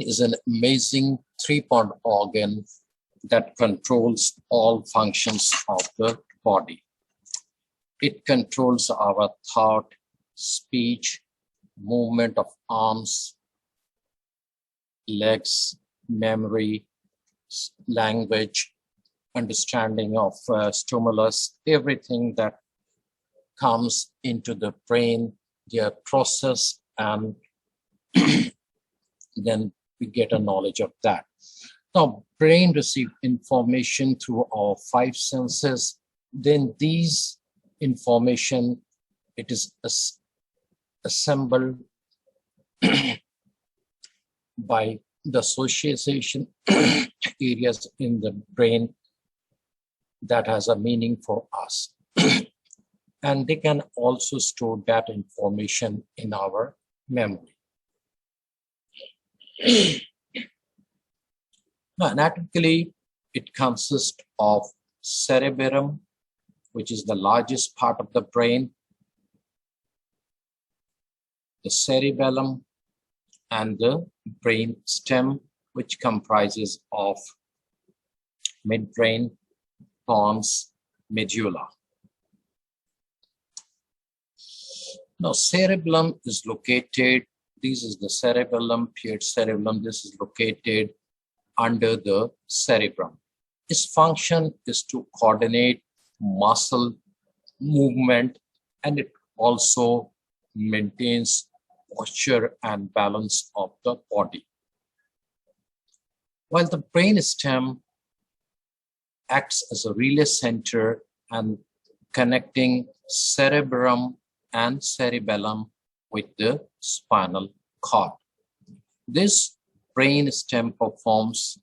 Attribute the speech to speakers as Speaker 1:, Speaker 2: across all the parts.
Speaker 1: is an amazing three-part organ that controls all functions of the body. It controls our thought, speech, movement of arms, legs, memory, language, understanding of stimulus, everything that comes into the brain, they are processed, and then we get a knowledge of that. Now, brain receives information through our five senses. Then these information, it is assembled by the association areas in the brain that has a meaning for us. And they can also store that information in our memory. Now, anatomically, it consists of cerebrum, which is the largest part of the brain, the cerebellum, and the brain stem, which comprises of midbrain, pons, medulla. Now, cerebellum is located, this is the cerebellum, paired cerebellum, this is located under the cerebrum. Its function is to coordinate muscle movement, and it also maintains posture and balance of the body. While the brain stem acts as a relay center and connecting cerebrum and cerebellum with the spinal cord. This brain stem performs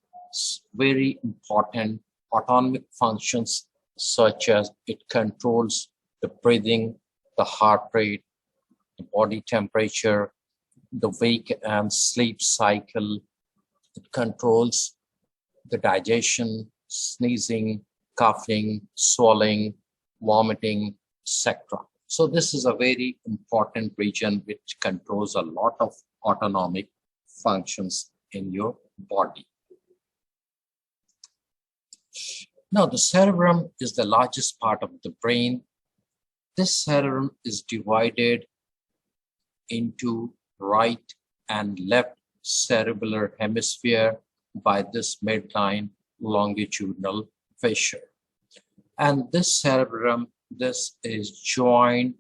Speaker 1: very important autonomic functions, such as it controls the breathing, the heart rate, the body temperature, the wake and sleep cycle. It controls the digestion, sneezing, coughing, swallowing, vomiting, etc. So this is a very important region which controls a lot of autonomic functions in your body. Now, the cerebrum is the largest part of the brain. This cerebrum is divided into right and left cerebellar hemisphere by this midline longitudinal fissure. And this cerebrum, this is joined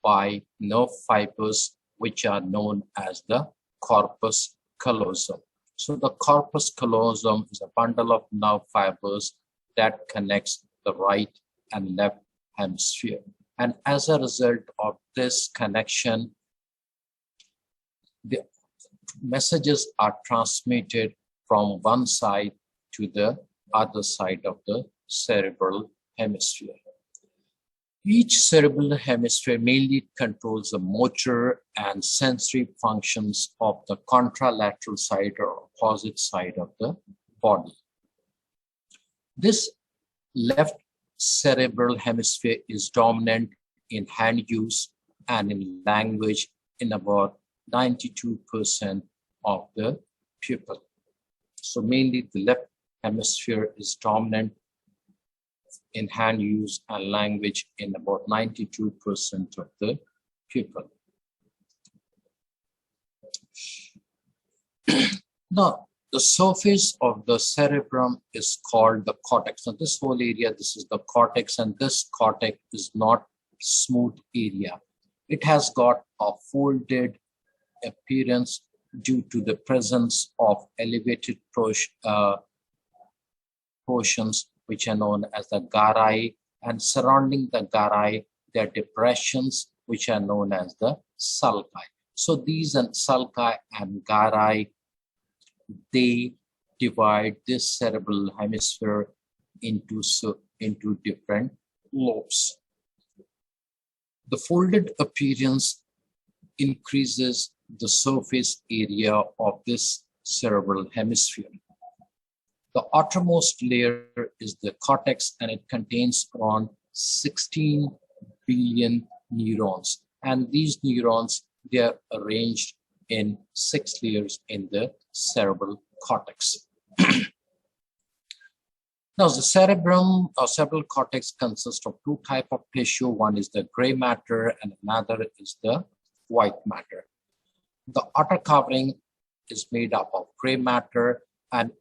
Speaker 1: by nerve fibers, which are known as the corpus callosum. So the corpus callosum is a bundle of nerve fibers that connects the right and left hemisphere. And as a result of this connection, the messages are transmitted from one side to the other side of the cerebral hemisphere. Each cerebral hemisphere mainly controls the motor and sensory functions of the contralateral side or opposite side of the body. This left cerebral hemisphere is dominant in hand use and in language in about 92% of the people. So mainly the left hemisphere is dominant in hand use and language in about 92% of the people. Now, the surface of the cerebrum is called the cortex. Now, this whole area, this is the cortex, and this cortex is not smooth area. It has got a folded appearance due to the presence of elevated portions which are known as the gyri, and surrounding the gyri, there are depressions which are known as the sulci. So these sulci and gyri, they divide this cerebral hemisphere into different lobes. The folded appearance increases the surface area of this cerebral hemisphere. The outermost layer is the cortex, and it contains around 16 billion neurons. And these neurons, they are arranged in 6 layers in the cerebral cortex. Now, the cerebrum or cerebral cortex consists of two types of tissue. One is the gray matter and another is the white matter. The outer covering is made up of gray matter and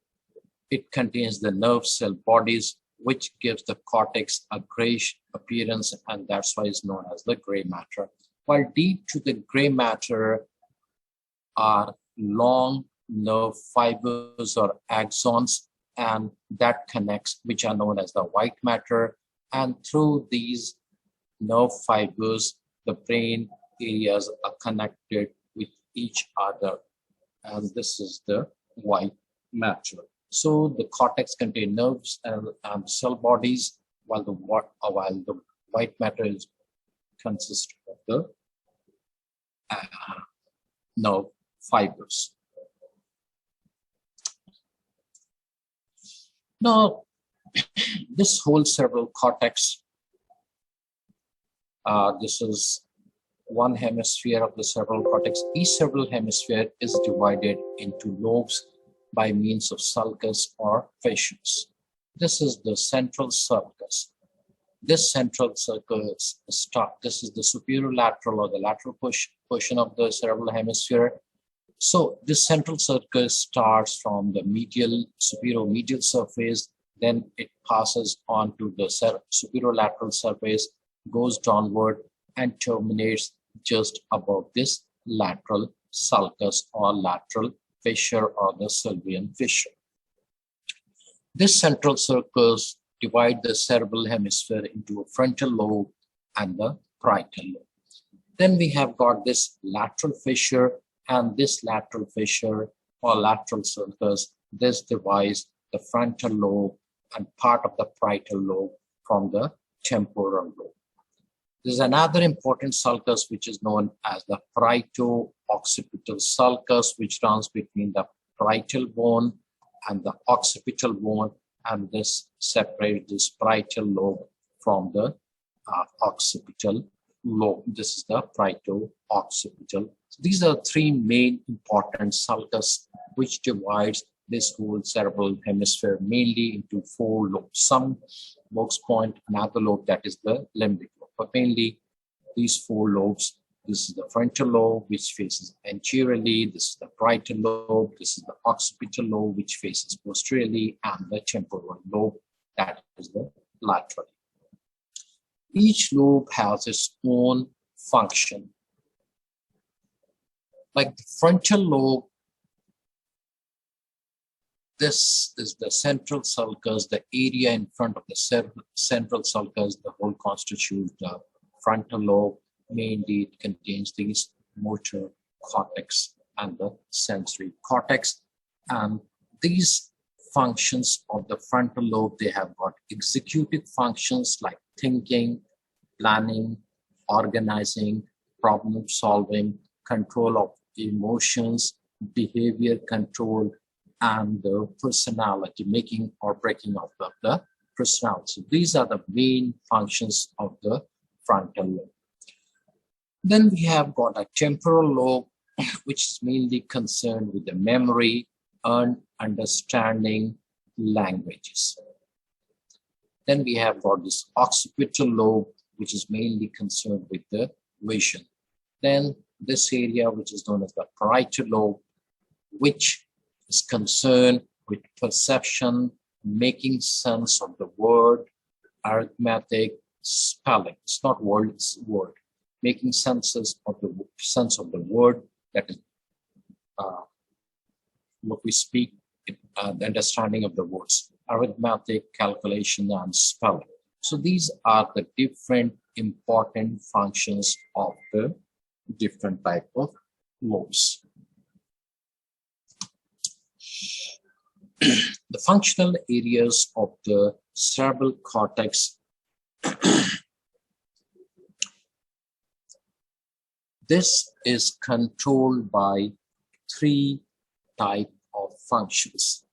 Speaker 1: it contains the nerve cell bodies, which gives the cortex a grayish appearance, and that's why it's known as the gray matter. While deep to the gray matter are long nerve fibers or axons, and that connects, which are known as the white matter. And through these nerve fibers, the brain areas are connected with each other. And this is the white matter. So the cortex contains nerves and cell bodies, while the white matter consists of the nerve fibers. Now, this whole cerebral cortex, this is one hemisphere of the cerebral cortex. Each cerebral hemisphere is divided into lobes by means of sulcus or fissures. This is the central sulcus. This central sulcus this is the superior lateral or the lateral portion of the cerebral hemisphere. So this central sulcus starts from the superior medial surface, then it passes on to the superior lateral surface, goes downward and terminates just above this lateral sulcus or lateral fissure or the Sylvian fissure. This central sulcus divides the cerebral hemisphere into a frontal lobe and the parietal lobe. Then we have got this lateral fissure, and this lateral fissure or lateral sulcus, this divides the frontal lobe and part of the parietal lobe from the temporal lobe. There is another important sulcus which is known as the parieto-occipital sulcus, which runs between the parietal bone and the occipital bone, and this separates this parietal lobe from the occipital lobe. This is the parieto-occipital. So these are three main important sulcus which divides this whole cerebral hemisphere mainly into four lobes. Some lobes point another lobe, that is the limbic lobe, but mainly these four lobes. This is the frontal lobe, which faces anteriorly. This is the parietal lobe. This is the occipital lobe, which faces posteriorly, and the temporal lobe, that is the lateral. Each lobe has its own function. Like the frontal lobe, this is the central sulcus, the area in front of the central sulcus, the whole constitutes the frontal lobe. Mainly it contains these motor cortex and the sensory cortex. And these functions of the frontal lobe, they have got executive functions like thinking, planning, organizing, problem solving, control of emotions, behavior control, and the personality, making or breaking of the personality. So these are the main functions of the frontal lobe. Then we have got a temporal lobe, which is mainly concerned with the memory and understanding languages. Then we have got this occipital lobe, which is mainly concerned with the vision. Then this area, which is known as the parietal lobe, which is concerned with perception, making sense of the word, arithmetic, spelling. It's not word, it's word. Making sense of the word, that is what we speak, the understanding of the words, arithmetic, calculation, and spelling. So these are the different important functions of the different type of lobes. The functional areas of the cerebral cortex. This is controlled by three types of functions.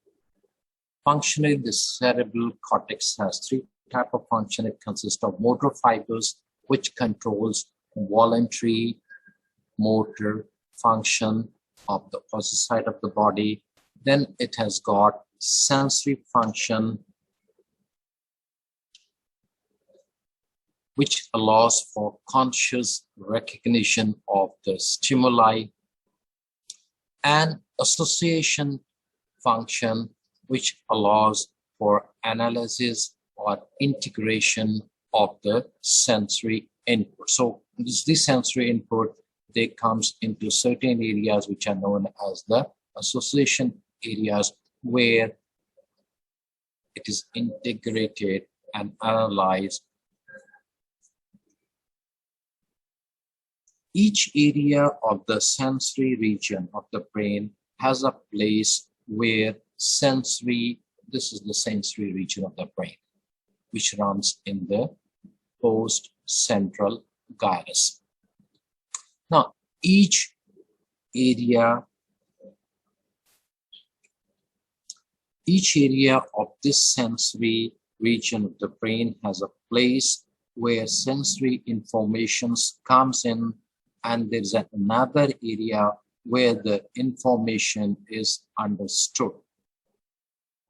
Speaker 1: Functionally, the cerebral cortex has three types of function. It consists of motor fibers, which controls voluntary motor function of the opposite side of the body, Then it has got sensory function, which allows for conscious recognition of the stimuli, and association function, which allows for analysis or integration of the sensory input. So this sensory input, they comes into certain areas which are known as the association areas, where it is integrated and analyzed. Each area of the sensory region of the brain has a place where sensory, this is the sensory region of the brain, which runs in the post-central gyrus. Now, each area of this sensory region of the brain has a place where sensory information comes in, and there's another area where the information is understood.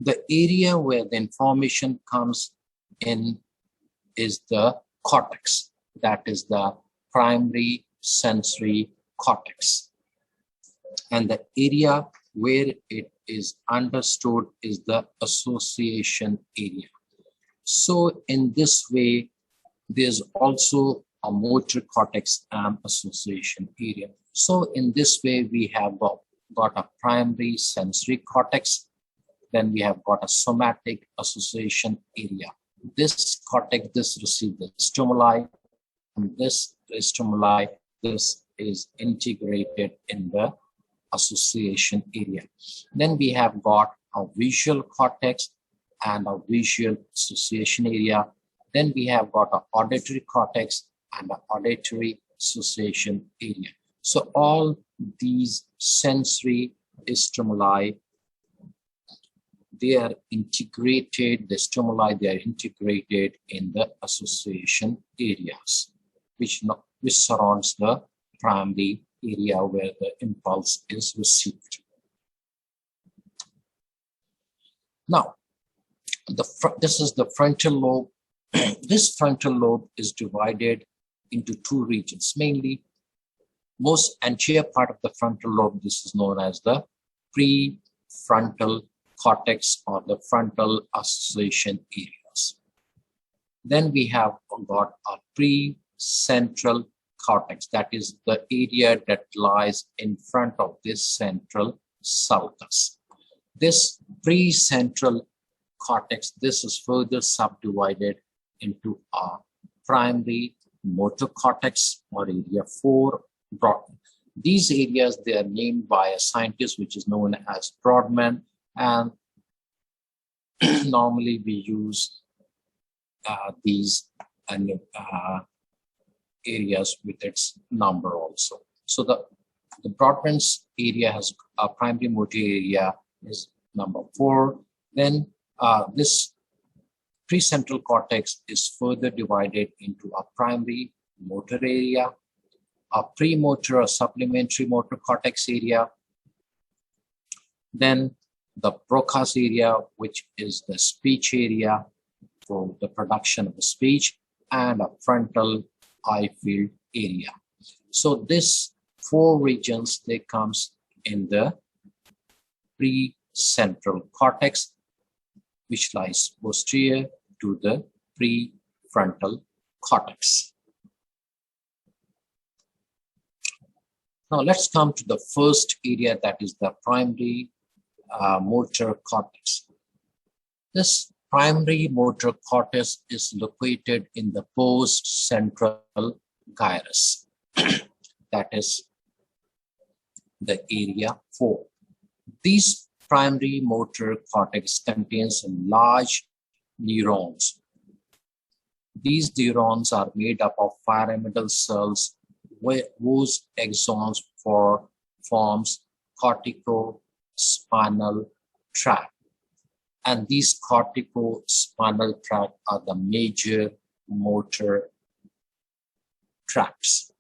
Speaker 1: The area where the information comes in is the cortex, that is the primary sensory cortex. And the area where it is understood is the association area. So in this way, there's also a motor cortex and association area. So in this way, we have got a primary sensory cortex, then we have got a somatic association area. This cortex, this receives the stimuli, and this stimuli, this is integrated in the association area. Then we have got a visual cortex and a visual association area. Then we have got an auditory cortex and an auditory association area. So all these sensory stimuli, they are integrated, the stimuli, they are integrated in the association areas, which surrounds the primary area where the impulse is received. Now, this is the frontal lobe. This frontal lobe is divided into two regions. Mainly, most anterior part of the frontal lobe, this is known as the prefrontal cortex or the frontal association areas. Then we have got a precentral cortex, that is the area that lies in front of this central sulcus. This precentral cortex, this is further subdivided into a primary motor cortex or area 4 Brodmann. These areas, they are named by a scientist which is known as Brodmann, and normally we use these areas with its number also. So the Brodmann's area has a primary motor area is number 4. Then this precentral cortex is further divided into a primary motor area, a premotor or supplementary motor cortex area, then the Broca's area, which is the speech area for the production of the speech, and a frontal eye field area. So this 4 regions, they comes in the precentral cortex, which lies posterior to the prefrontal cortex. Now let's come to the first area, that is the primary motor cortex. This primary motor cortex is located in the post-central gyrus. That is the area 4. These primary motor cortex contains large neurons. These neurons are made up of pyramidal cells whose axons forms cortico-spinal tract. And these cortico-spinal tract are the major motor tracts.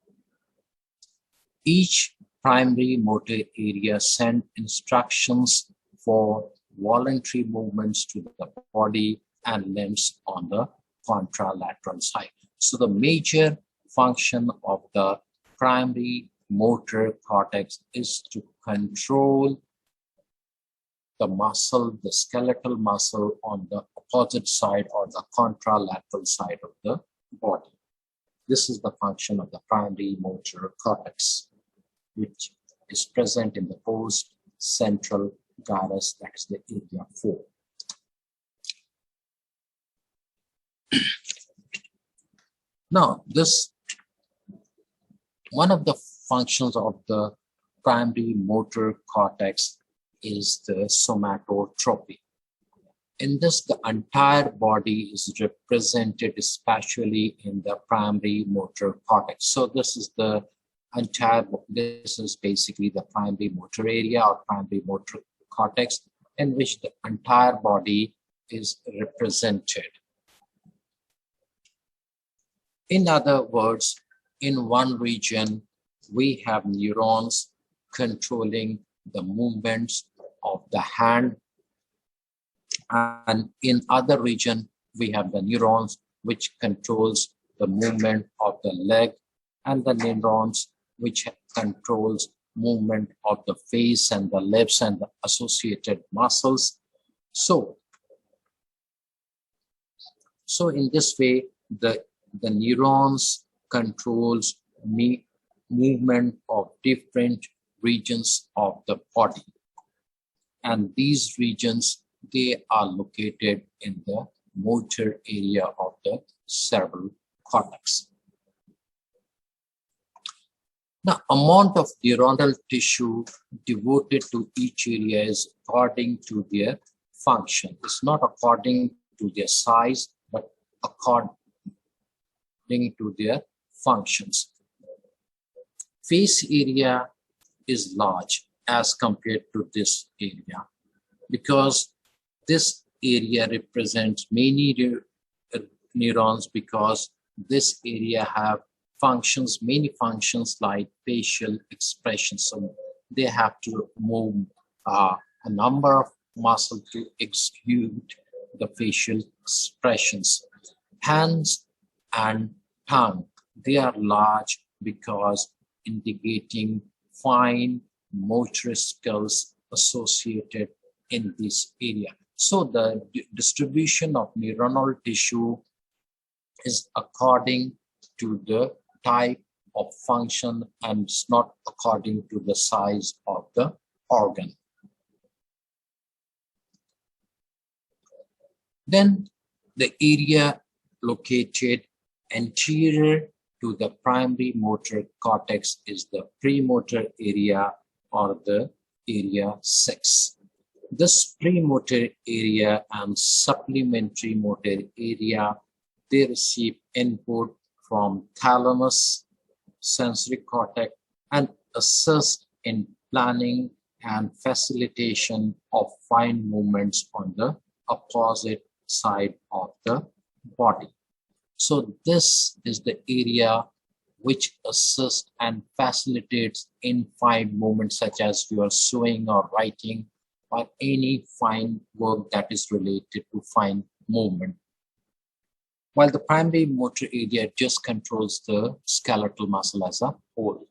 Speaker 1: Each primary motor area sends instructions for voluntary movements to the body and limbs on the contralateral side. So the major function of the primary motor cortex is to control the muscle, the skeletal muscle on the opposite side or the contralateral side of the body. This is the function of the primary motor cortex, which is present in the post-central gyrus, that is the area 4. Now, one of the functions of the primary motor cortex is the somatotropy. In this, the entire body is represented, especially in the primary motor cortex. So this is basically the primary motor area or primary motor cortex, in which the entire body is represented. In other words, in one region, we have neurons controlling the movements of the hand, and in other region, we have the neurons which controls the movement of the leg, and the neurons which controls movement of the face and the lips and the associated muscles. So in this way, the neurons controls movement of different regions of the body, and these regions, they are located in the motor area of the cerebral cortex. Now, amount of neuronal tissue devoted to each area is according to their function. It's not according to their size, but according to their functions. Face area is large as compared to this area, because this area represents many neurons, because this area have functions, many functions like facial expressions. So they have to move a number of muscles to execute the facial expressions. Hands and tongue, they are large because indicating fine motor skills associated in this area. So the distribution of neuronal tissue is according to the type of function, and it's not according to the size of the organ. Then the area located anterior to the primary motor cortex is the premotor area, or the area 6. This premotor area and supplementary motor area, they receive input from thalamus, sensory cortex, and assist in planning and facilitation of fine movements on the opposite side of the body. So this is the area which assists and facilitates in fine movements, such as you are sewing or writing, or any fine work that is related to fine movement. While the primary motor area just controls the skeletal muscle as a whole.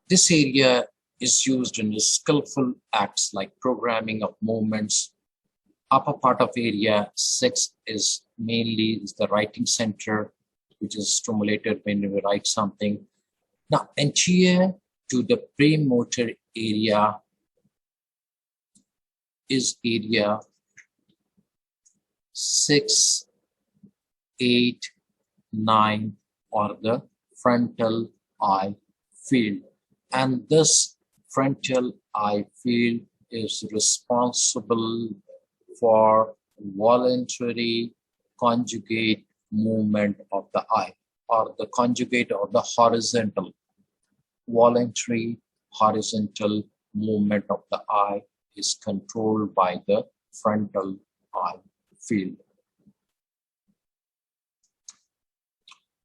Speaker 1: This area is used in skillful acts like programming of movements. Upper part of area 6 is mainly the writing center, which is stimulated when we write something. Now, anterior to the premotor area is area 6, 8, 9, or the frontal eye field. And this frontal eye field is responsible for voluntary conjugate movement of the eye, or the conjugate of the horizontal, voluntary horizontal movement of the eye is controlled by the frontal eye field.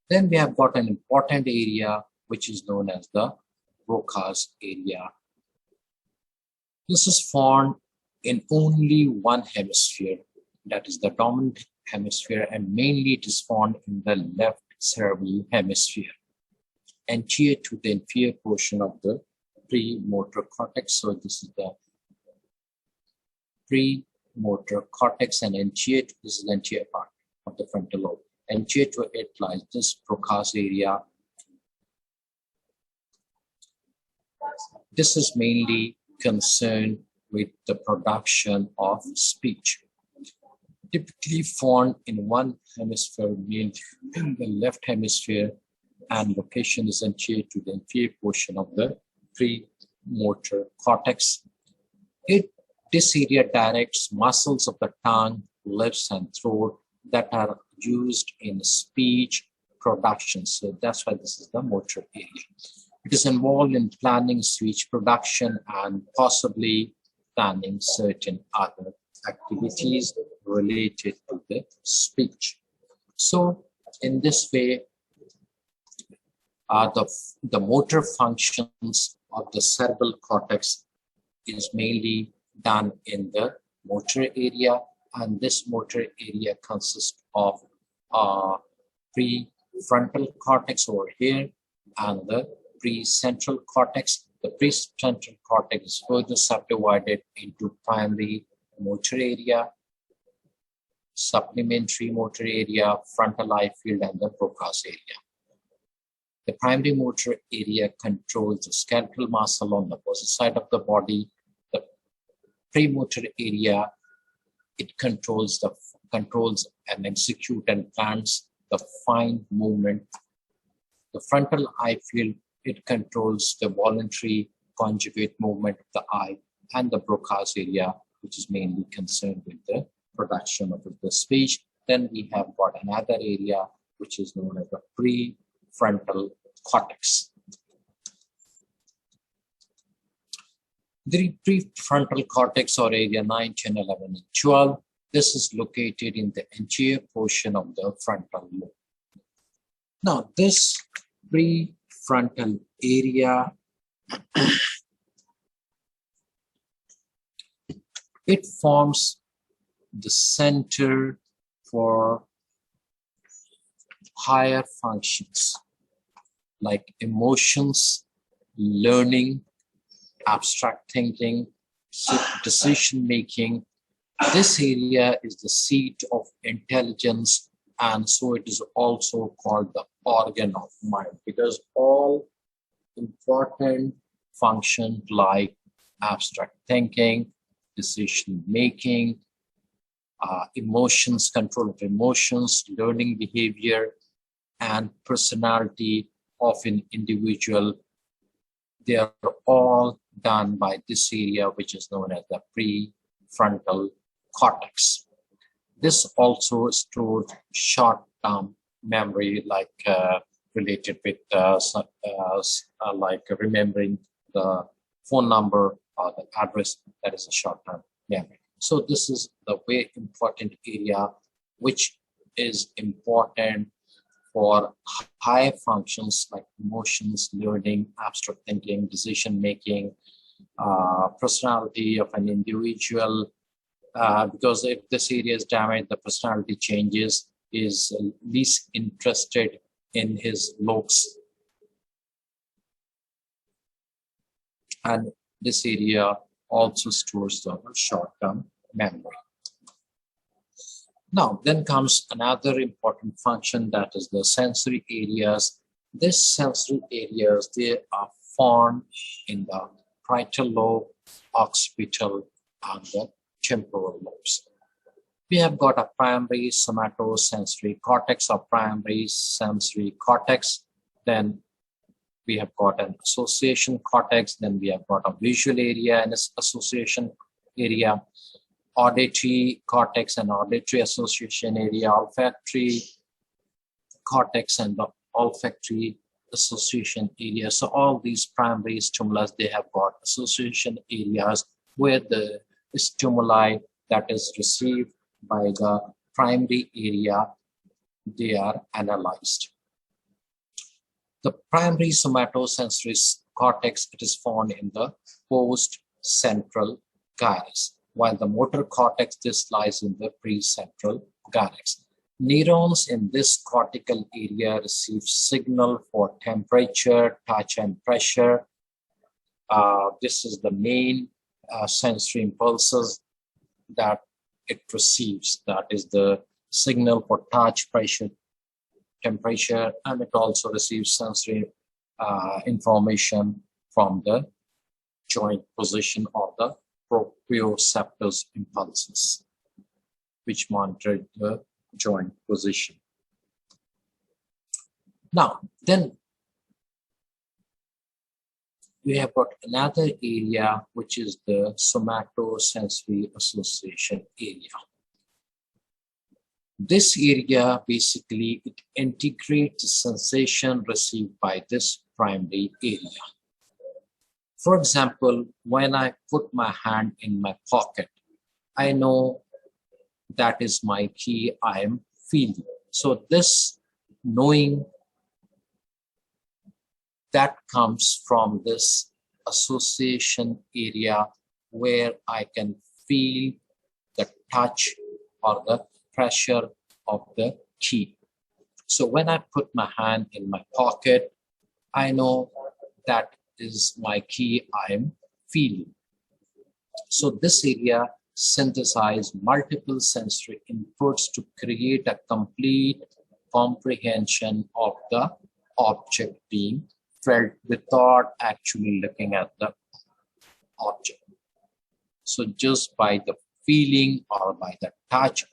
Speaker 1: Then we have got an important area which is known as the Broca's area. This is found in only one hemisphere, that is the dominant hemisphere, and mainly it is found in the left cerebral hemisphere, anterior to the inferior portion of the premotor cortex. So this is the premotor cortex, and anterior to this is the anterior part of the frontal lobe. Anterior to it lies this Broca's area. This is mainly concerned with the production of speech. Typically found in one hemisphere, mainly in the left hemisphere, and location is anterior to the inferior portion of the premotor cortex. This area directs muscles of the tongue, lips, and throat that are used in speech production. So that's why this is the motor area. It is involved in planning speech production and possibly planning certain other activities related to the speech. So in this way, the motor functions of the cerebral cortex is mainly done in the motor area, and this motor area consists of prefrontal cortex over here and the precentral cortex. The precentral cortex is further subdivided into primary motor area, supplementary motor area, frontal eye field, and the Broca's area. The primary motor area controls the skeletal muscle on the opposite side of the body. The premotor area, it controls and execute and plans the fine movement. The frontal eye field, it controls the voluntary conjugate movement of the eye, and the Broca's area, which is mainly concerned with the production of the speech. Then we have got another area which is known as the prefrontal cortex. The prefrontal cortex, or area 9, 10, 11, and 12, this is located in the anterior portion of the frontal lobe. Now, this prefrontal area, it forms the center for higher functions like emotions, learning, abstract thinking, decision making. This area is the seat of intelligence, and so it is also called the organ of mind, because all important functions like abstract thinking, decision making, emotions, control of emotions, learning behavior, and personality of an individual, they are all done by this area, which is known as the prefrontal cortex. This also stores short-term memory, like related with like remembering the phone number or the address. That is a short-term memory. So this is the very important area, which is important for high functions like emotions, learning, abstract thinking, decision making, personality of an individual. Because if this area is damaged, the personality changes, is least interested in his looks. And this area also stores the short-term memory. Now, then comes another important function, that is the sensory areas. These sensory areas, they are found in the parietal lobe, occipital, and the temporal lobes. We have got a primary somatosensory cortex or primary sensory cortex. Then we have got an association cortex. Then we have got a visual area and association area, auditory cortex and auditory association area, olfactory cortex and the olfactory association area. So all these primary stimulus, they have got association areas where the stimuli that is received by the primary area, they are analyzed. The primary somatosensory cortex, it is found in the central gyrus, while the motor cortex, this lies in the precentral gyrus. Neurons in this cortical area receive signal for temperature, touch, and pressure. This is the main sensory impulses that it receives. That is the signal for touch, pressure, temperature, and it also receives sensory information from the joint position of the proprioceptors impulses, which monitor the joint position. Now, then we have got another area, which is the somatosensory association area. This area, basically, it integrates the sensation received by this primary area. For example, when I put my hand in my pocket, I know that is my key I am feeling. So this knowing that comes from this association area where I can feel the touch or the pressure of the key. So when I put my hand in my pocket, I know that is my key I am feeling. So this area synthesizes multiple sensory inputs to create a complete comprehension of the object being felt without actually looking at the object. So just by the feeling or by the touch,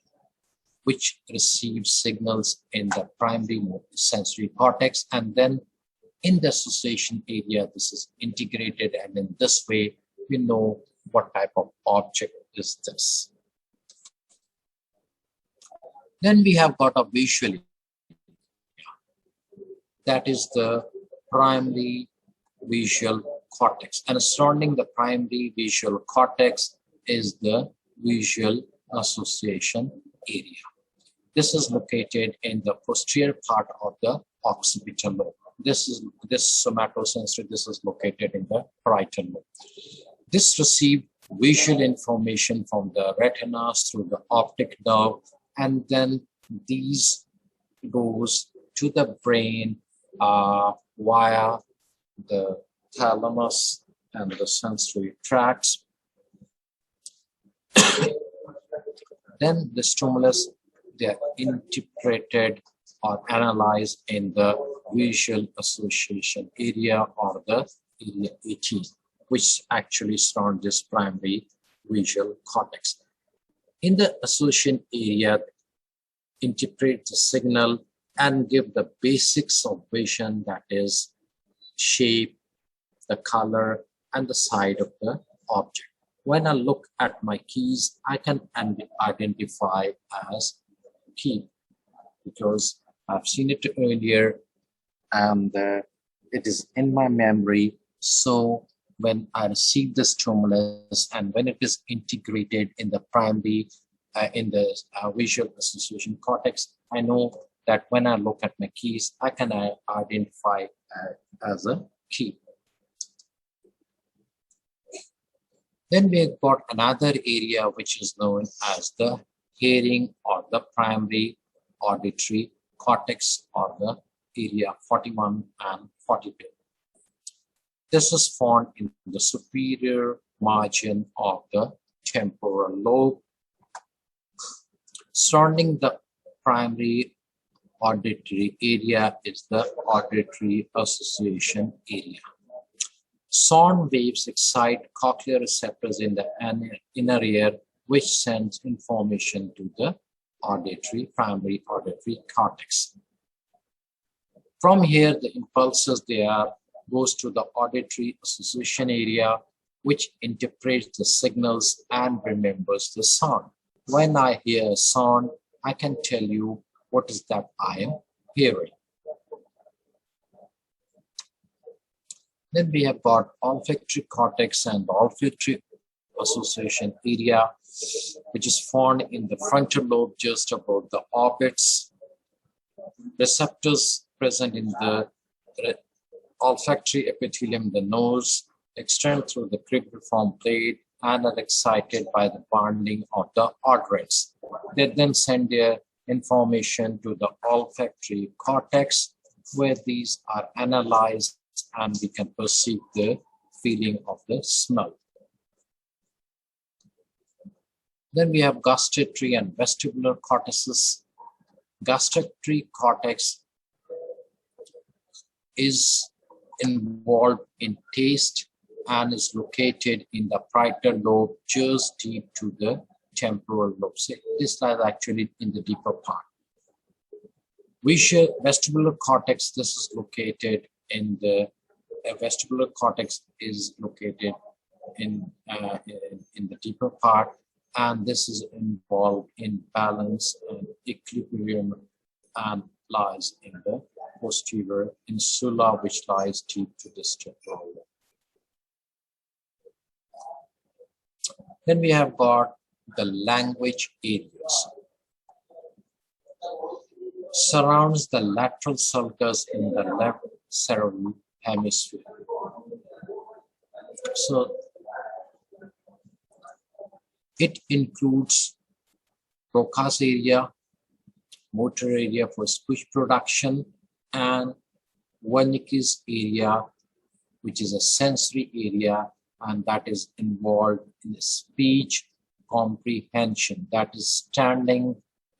Speaker 1: which receives signals in the primary sensory cortex, and then in the association area, this is integrated, and in this way, we know what type of object is this. Then we have got a visual area. That is the primary visual cortex, and surrounding the primary visual cortex is the visual association area. This is located in the posterior part of the occipital lobe. This somatosensory, this is located in the parietal lobe. This receives visual information from the retina through the optic nerve, and then these goes to the brain via the thalamus and the sensory tracts. Then the stimulus, they are interpreted or analyzed in the visual association area, or the area 18, which actually surrounds this primary visual cortex. In the association area, interpret the signal and give the basics of vision, that is shape, the color, and the side of the object. When I look at my keys, I can identify as key because I've seen it earlier and it is in my memory. So when I receive the stimulus and when it is integrated in the primary, in the visual association cortex, I know that when I look at my keys, I can identify as a key. Then we've got another area which is known as the hearing or the primary auditory cortex, or the area 41 and 42. This is found in the superior margin of the temporal lobe. Surrounding the primary auditory area is the auditory association area. Sound waves excite cochlear receptors in the inner ear, which sends information to the primary auditory cortex. From here, the impulses goes to the auditory association area, which interprets the signals and remembers the sound. When I hear a sound, I can tell you what is that I am hearing. Then we have got olfactory cortex and the olfactory association area, which is found in the frontal lobe just above the orbits. Receptors present in the olfactory epithelium, the nose, extend through the cribriform blade and are excited by the bonding of the arteries. They then send their information to the olfactory cortex, where these are analyzed and we can perceive the feeling of the smell. Then we have gustatory and vestibular cortices. Gustatory cortex is involved in taste and is located in the parietal lobe just deep to the temporal lobe. So this lies actually in the deeper part. Vestibular cortex, this is located in the vestibular cortex is located in the deeper part, and this is involved in balance and equilibrium and lies in the posterior insula, which lies deep to the temporal lobe. Then we have got the language areas. Surrounds the lateral sulcus in the left cerebral hemisphere. So it includes Broca's area, motor area for speech production, and Wernicke's area, which is a sensory area, and that is involved in speech comprehension, that is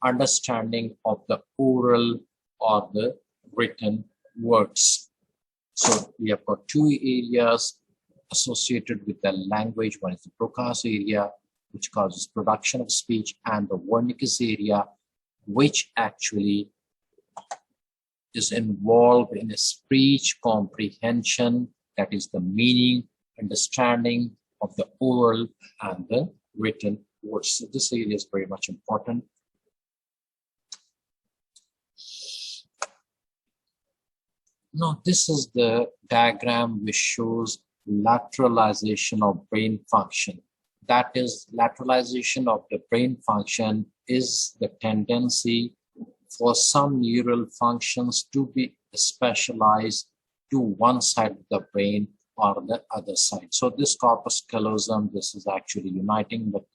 Speaker 1: understanding of the oral or the written words. So we have got two areas associated with the language. One is the Broca's area, which causes production of speech, and the Wernicke's area, which actually is involved in a speech comprehension, that is the meaning, understanding of the oral and the written words. So this area is very much important. Now, this is the diagram which shows lateralization of brain function. That is, lateralization of the brain function is the tendency for some neural functions to be specialized to one side of the brain or the other side. So this corpus callosum, this is actually uniting, but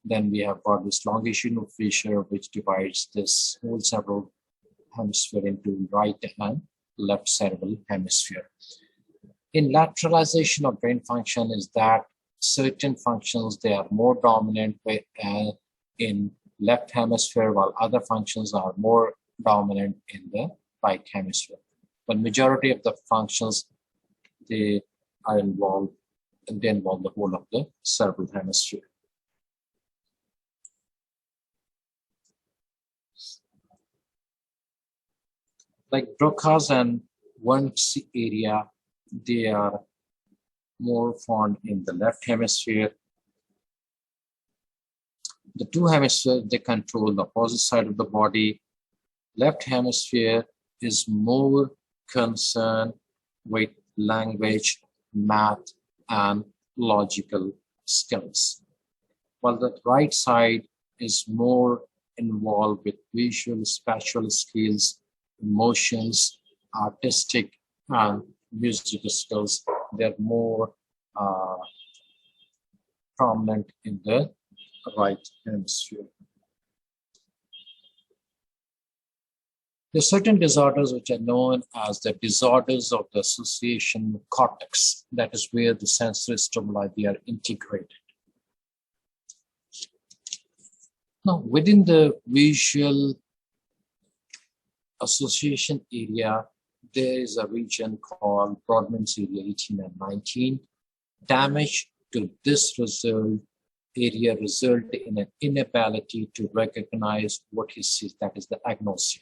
Speaker 1: then we have got this longitudinal fissure which divides this whole cerebral hemisphere into right and left cerebral hemisphere. In lateralization of brain function is that certain functions, they are more dominant in left hemisphere, while other functions are more dominant in the right hemisphere. But majority of the functions, they are involved, and they involve the whole of the cerebral hemisphere. Like Broca's and Wernicke's area, they are more found in the left hemisphere. The two hemispheres, they control the opposite side of the body. Left hemisphere is more concerned with language, math, and logical skills, while the right side is more involved with visual, spatial skills, emotions, artistic, and musical skills. They're more prominent in the right hemisphere. There are certain disorders which are known as the disorders of the association cortex. That is where the sensory stimuli, they are integrated. Now, within the visual association area, there is a region called Brodmann's area 18 and 19. Damage to this area result in an inability to recognize what he sees, that is the agnosia.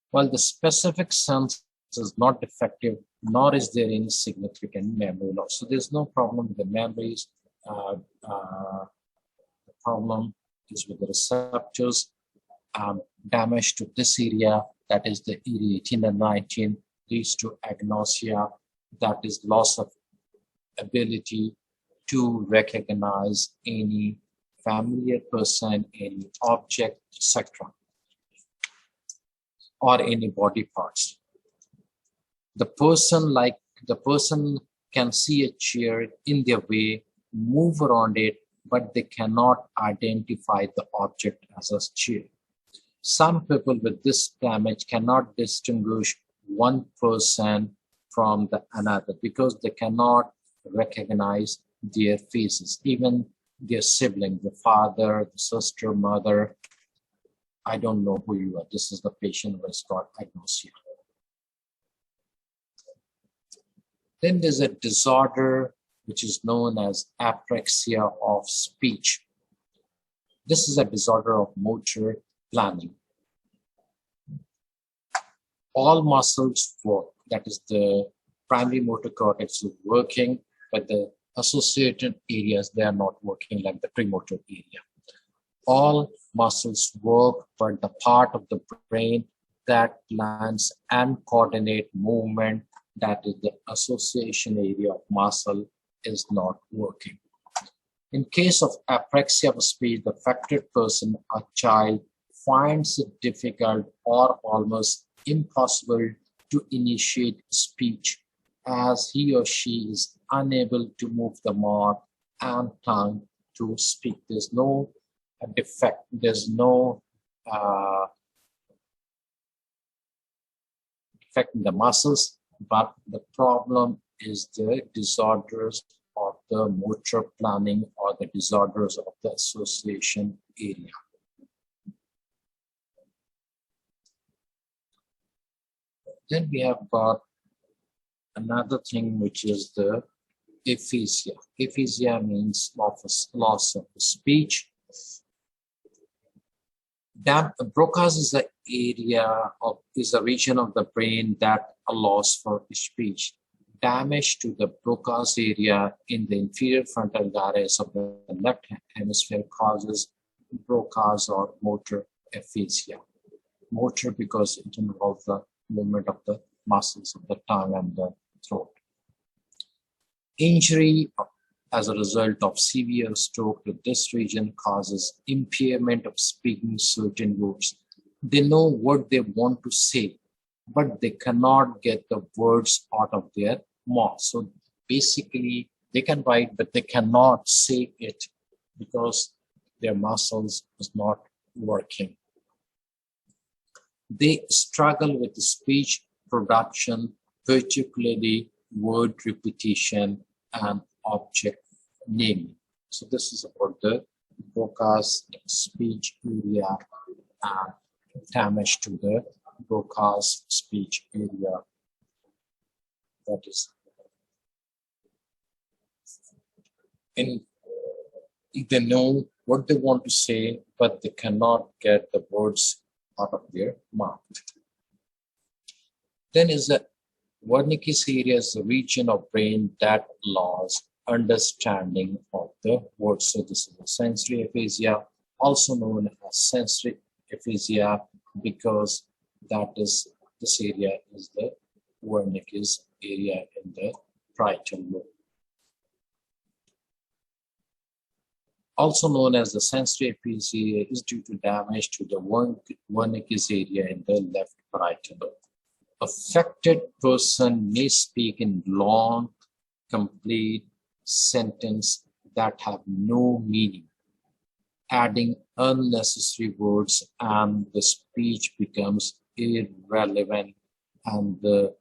Speaker 1: While the specific sense is not defective, nor is there any significant memory loss. So there's no problem with the memories. The problem is with the receptors. Damage to this area, that is the area 18 and 19, leads to agnosia, that is loss of ability to recognize any familiar person, any object, etc., or any body parts. The person, like the person can see a chair in their way, move around it, but they cannot identify the object as a chair. Some people with this damage cannot distinguish one person from the another because they cannot recognize their faces, even their sibling, the father, the sister, mother. I don't know who you are. This is the patient who has got agnosia. Then there's a disorder which is known as apraxia of speech. This is a disorder of motor planning. All muscles work, that is the primary motor cortex is working, but the associated areas, they are not working like the premotor area. All muscles work, but the part of the brain that plans and coordinate movement, that is the association area of muscle, is not working. In case of apraxia of speech, the affected person or child finds it difficult or almost impossible to initiate speech as he or she is unable to move the mouth and tongue to speak. There's no defect, there's no defect in the muscles, but the problem is the disorders of the motor planning or the disorders of the association area. Then we have got another thing, which is the aphasia. Aphasia means loss of speech. Broca's is the is a region of the brain that allows for speech. Damage to the Broca's area in the inferior frontal gyrus of the left hemisphere causes Broca's or motor aphasia. Motor because it involves the movement of the muscles of the tongue and the throat. Injury as a result of severe stroke to this region causes impairment of speaking certain words. They know what they want to say, but they cannot get the words out of their mouth. So basically, they can write, but they cannot say it because their muscles is not working. They struggle with speech production, particularly word repetition and object naming. So this is about the Broca's speech area and damage to the Broca's speech area. That is, they know what they want to say, but they cannot get the words out of their mouth. Then is the Wernicke's area, is the region of brain that allows understanding of the words. So this is a sensory aphasia, also known as sensory aphasia, because that is, this area is the Wernicke's area in the parietal lobe. Also known as the sensory aphasia, is due to damage to the Wernicke's area in the left parietal lobe. Affected person may speak in long, complete sentences that have no meaning, adding unnecessary words, and the speech becomes irrelevant, and the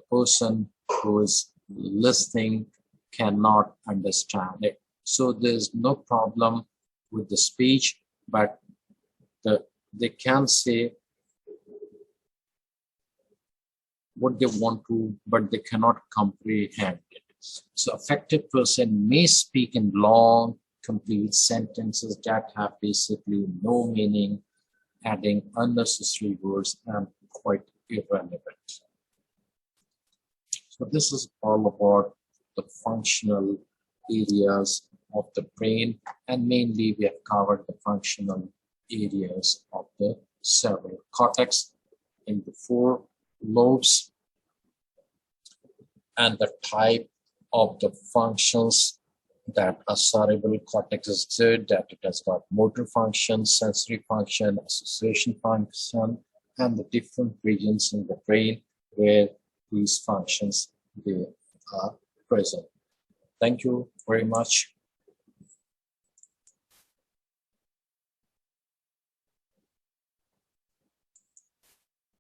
Speaker 1: person who is listening cannot understand it. So there's no problem with the speech, but they can say what they want to, but they cannot comprehend it. So affected person may speak in long, complete sentences that have basically no meaning, adding unnecessary words and quite irrelevant. So this is all about the functional areas of the brain, and mainly we have covered the functional areas of the cerebral cortex in the 4 lobes and the type of the functions that a cerebral cortex exerts, that it has got motor function, sensory function, association function, and the different regions in the brain where these functions they are present. Thank you very much.